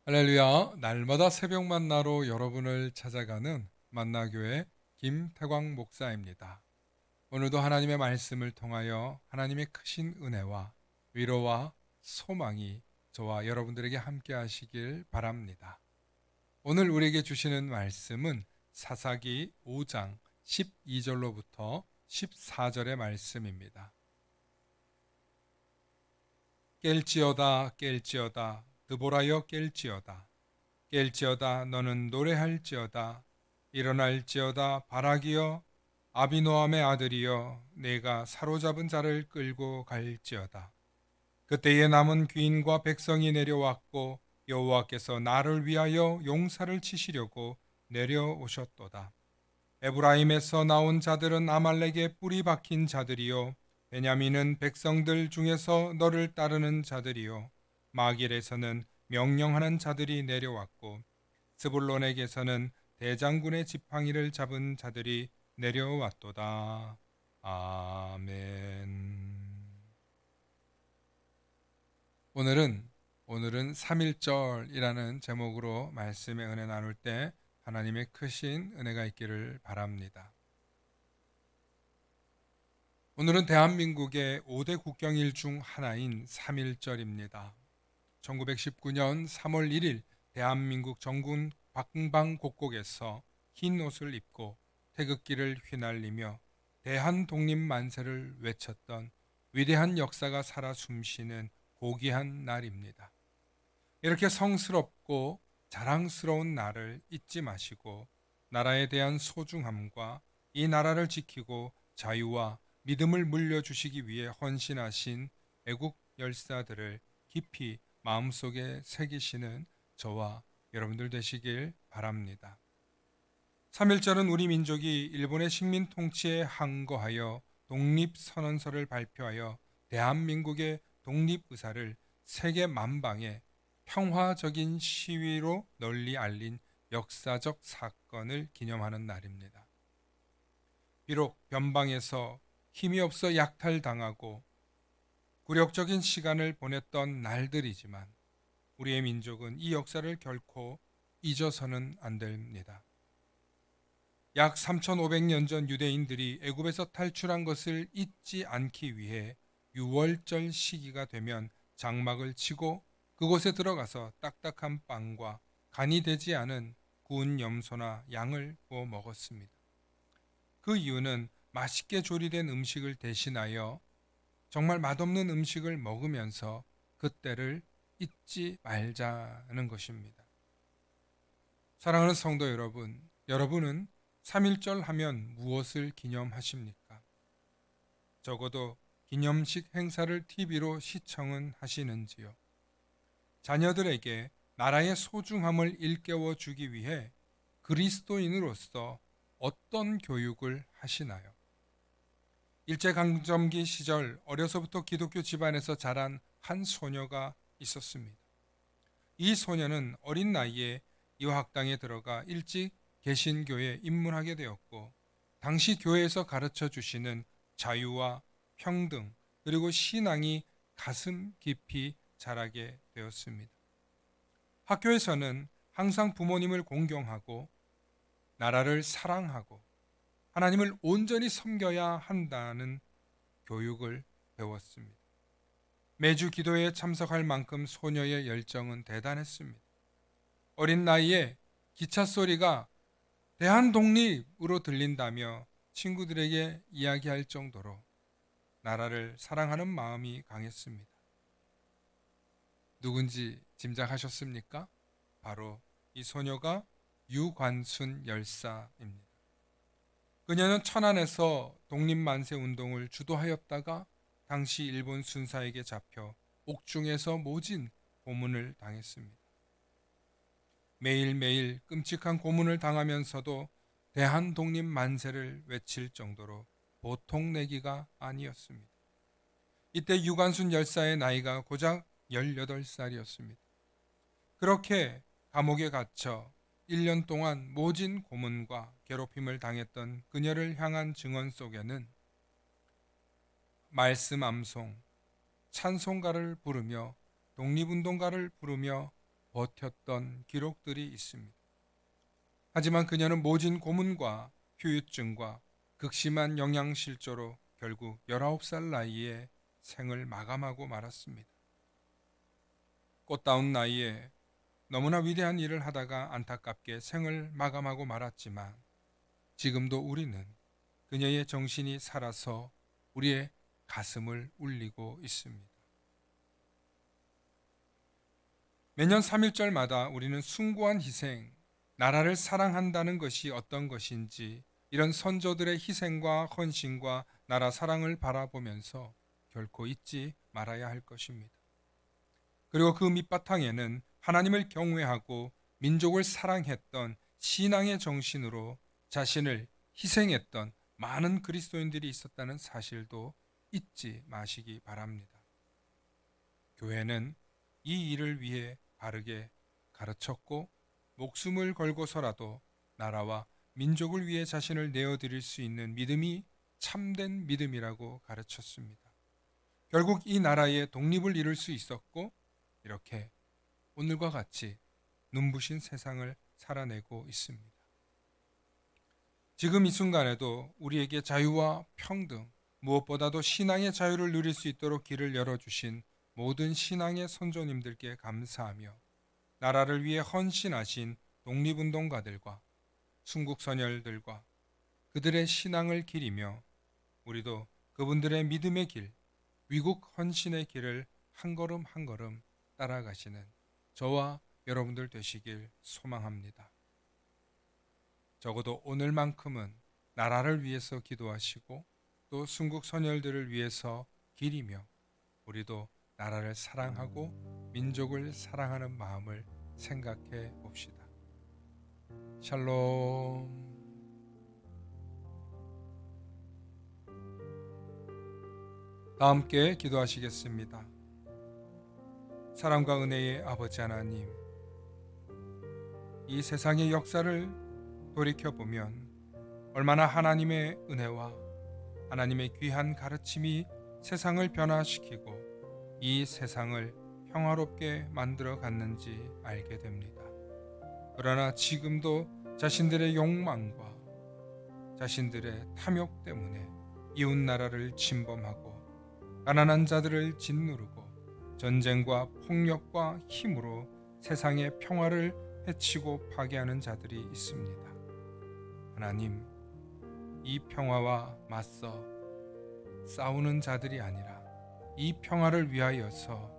할렐루야, 날마다 새벽 만나로 여러분을 찾아가는 만나교회 김태광 목사입니다. 오늘도 하나님의 말씀을 통하여 하나님의 크신 은혜와 위로와 소망이 저와 여러분들에게 함께 하시길 바랍니다. 오늘 우리에게 주시는 말씀은 사사기 5장 12절로부터 14절의 말씀입니다. 깰지어다 깰지어다 드보라여 깰지어다 깰지어다 너는 노래할지어다 일어날지어다 바라기여 아비노함의 아들이여 내가 사로잡은 자를 끌고 갈지어다. 그때에 남은 귀인과 백성이 내려왔고 여호와께서 나를 위하여 용사를 치시려고 내려오셨도다. 에브라임에서 나온 자들은 아말렉의 뿌리 박힌 자들이요 베냐민은 백성들 중에서 너를 따르는 자들이요 마길에서는 명령하는 자들이 내려왔고 스불론에게서는 대장군의 지팡이를 잡은 자들이 내려왔도다. 아멘. 오늘은 3.1절이라는 제목으로 말씀의 은혜 나눌 때 하나님의 크신 은혜가 있기를 바랍니다. 오늘은 대한민국의 5대 국경일 중 하나인 3.1절입니다. 1919년 3월 1일 대한민국 정군 방방곡곡에서 흰 옷을 입고 태극기를 휘날리며 대한독립만세를 외쳤던 위대한 역사가 살아 숨쉬는 고귀한 날입니다. 이렇게 성스럽고 자랑스러운 날을 잊지 마시고 나라에 대한 소중함과 이 나라를 지키고 자유와 믿음을 물려주시기 위해 헌신하신 애국 열사들을 깊이 마음속에 새기시는 저와 여러분들 되시길 바랍니다. 3.1절은 우리 민족이 일본의 식민 통치에 항거하여 독립선언서를 발표하여 대한민국의 독립의사를 세계 만방에 평화적인 시위로 널리 알린 역사적 사건을 기념하는 날입니다. 비록 변방에서 힘이 없어 약탈당하고 굴욕적인 시간을 보냈던 날들이지만 우리의 민족은 이 역사를 결코 잊어서는 안 됩니다. 약 3,500년 전 유대인들이 애굽에서 탈출한 것을 잊지 않기 위해 6월절 시기가 되면 장막을 치고 그곳에 들어가서 딱딱한 빵과 간이 되지 않은 구운 염소나 양을 구워 먹었습니다. 그 이유는 맛있게 조리된 음식을 대신하여 정말 맛없는 음식을 먹으면서 그때를 잊지 말자는 것입니다. 사랑하는 성도 여러분, 여러분은 3.1절 하면 무엇을 기념하십니까? 적어도 기념식 행사를 TV로 시청은 하시는지요? 자녀들에게 나라의 소중함을 일깨워 주기 위해 그리스도인으로서 어떤 교육을 하시나요? 일제강점기 시절 어려서부터 기독교 집안에서 자란 한 소녀가 있었습니다. 이 소녀는 어린 나이에 유학당에 들어가 일찍 개신교에 입문하게 되었고 당시 교회에서 가르쳐 주시는 자유와 평등 그리고 신앙이 가슴 깊이 자라게 되었습니다. 학교에서는 항상 부모님을 공경하고 나라를 사랑하고 하나님을 온전히 섬겨야 한다는 교육을 배웠습니다. 매주 기도에 참석할 만큼 소녀의 열정은 대단했습니다. 어린 나이에 기차 소리가 대한독립으로 들린다며 친구들에게 이야기할 정도로 나라를 사랑하는 마음이 강했습니다. 누군지 짐작하셨습니까? 바로 이 소녀가 유관순 열사입니다. 그녀는 천안에서 독립만세 운동을 주도하였다가 당시 일본 순사에게 잡혀 옥중에서 모진 고문을 당했습니다. 매일매일 끔찍한 고문을 당하면서도 대한독립만세를 외칠 정도로 보통 내기가 아니었습니다. 이때 유관순 열사의 나이가 고작 18살이었습니다. 그렇게 감옥에 갇혀 1년 동안 모진 고문과 괴롭힘을 당했던 그녀를 향한 증언 속에는 말씀 암송, 찬송가를 부르며 독립운동가를 부르며 버텼던 기록들이 있습니다. 하지만 그녀는 모진 고문과 후유증과 극심한 영양실조로 결국 19살 나이에 생을 마감하고 말았습니다. 꽃다운 나이에 너무나 위대한 일을 하다가 안타깝게 생을 마감하고 말았지만 지금도 우리는 그녀의 정신이 살아서 우리의 가슴을 울리고 있습니다. 매년 3.1절마다 우리는 숭고한 희생, 나라를 사랑한다는 것이 어떤 것인지 이런 선조들의 희생과 헌신과 나라 사랑을 바라보면서 결코 잊지 말아야 할 것입니다. 그리고 그 밑바탕에는 하나님을 경외하고 민족을 사랑했던 신앙의 정신으로 자신을 희생했던 많은 그리스도인들이 있었다는 사실도 잊지 마시기 바랍니다. 교회는 이 일을 위해 바르게 가르쳤고 목숨을 걸고서라도 나라와 민족을 위해 자신을 내어드릴 수 있는 믿음이 참된 믿음이라고 가르쳤습니다. 결국 이 나라의 독립을 이룰 수 있었고 이렇게 오늘과 같이 눈부신 세상을 살아내고 있습니다. 지금 이 순간에도 우리에게 자유와 평등, 무엇보다도 신앙의 자유를 누릴 수 있도록 길을 열어주신 모든 신앙의 선조님들께 감사하며 나라를 위해 헌신하신 독립운동가들과 순국선열들과 그들의 신앙을 기리며 우리도 그분들의 믿음의 길, 위국 헌신의 길을 한 걸음 한 걸음 따라가시는 저와 여러분들 되시길 소망합니다. 적어도 오늘만큼은 나라를 위해서 기도하시고 또 순국선열들을 위해서 기리며 우리도 나라를 사랑하고 민족을 사랑하는 마음을 생각해 봅시다. 샬롬. 다 함께 기도하시겠습니다. 사랑과 은혜의 아버지 하나님, 이 세상의 역사를 돌이켜보면 얼마나 하나님의 은혜와 하나님의 귀한 가르침이 세상을 변화시키고 이 세상을 평화롭게 만들어 갔는지 알게 됩니다. 그러나 지금도 자신들의 욕망과 자신들의 탐욕 때문에 이웃 나라를 침범하고 가난한 자들을 짓누르고 전쟁과 폭력과 힘으로 세상의 평화를 해치고 파괴하는 자들이 있습니다. 하나님, 이 평화와 맞서 싸우는 자들이 아니라 이 평화를 위하여서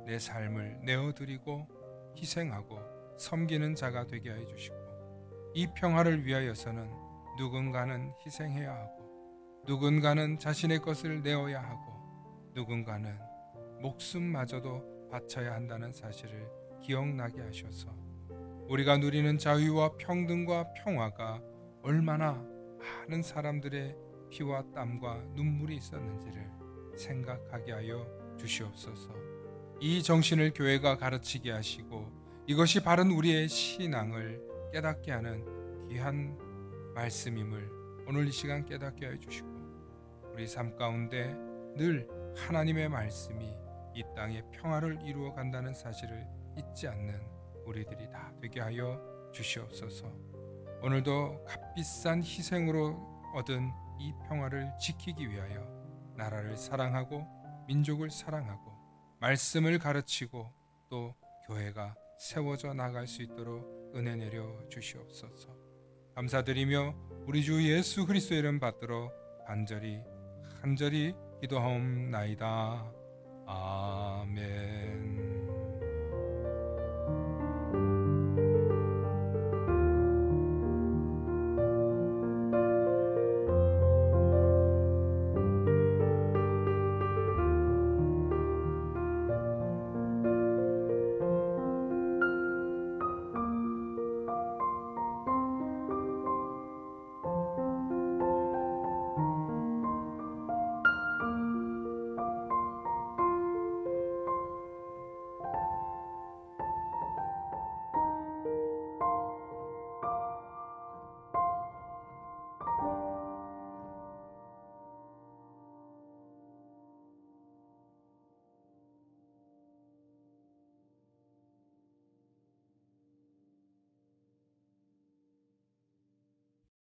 내 삶을 내어드리고 희생하고 섬기는 자가 되게 해주시고 이 평화를 위하여서는 누군가는 희생해야 하고 누군가는 자신의 것을 내어야 하고 누군가는 목숨마저도 바쳐야 한다는 사실을 기억나게 하셔서 우리가 누리는 자유와 평등과 평화가 얼마나 많은 사람들의 피와 땀과 눈물이 있었는지를 생각하게 하여 주시옵소서. 이 정신을 교회가 가르치게 하시고 이것이 바른 우리의 신앙을 깨닫게 하는 귀한 말씀임을 오늘 이 시간 깨닫게 하여 주시고 우리 삶 가운데 늘 하나님의 말씀이 이 땅에 평화를 이루어 간다는 사실을 잊지 않는 우리들이 다 되게 하여 주시옵소서. 오늘도 값비싼 희생으로 얻은 이 평화를 지키기 위하여 나라를 사랑하고 민족을 사랑하고 말씀을 가르치고 또 교회가 세워져 나갈 수 있도록 은혜 내려 주시옵소서. 감사드리며 우리 주 예수 그리스도의 이름 받들어 간절히 기도하옵나이다. 아멘.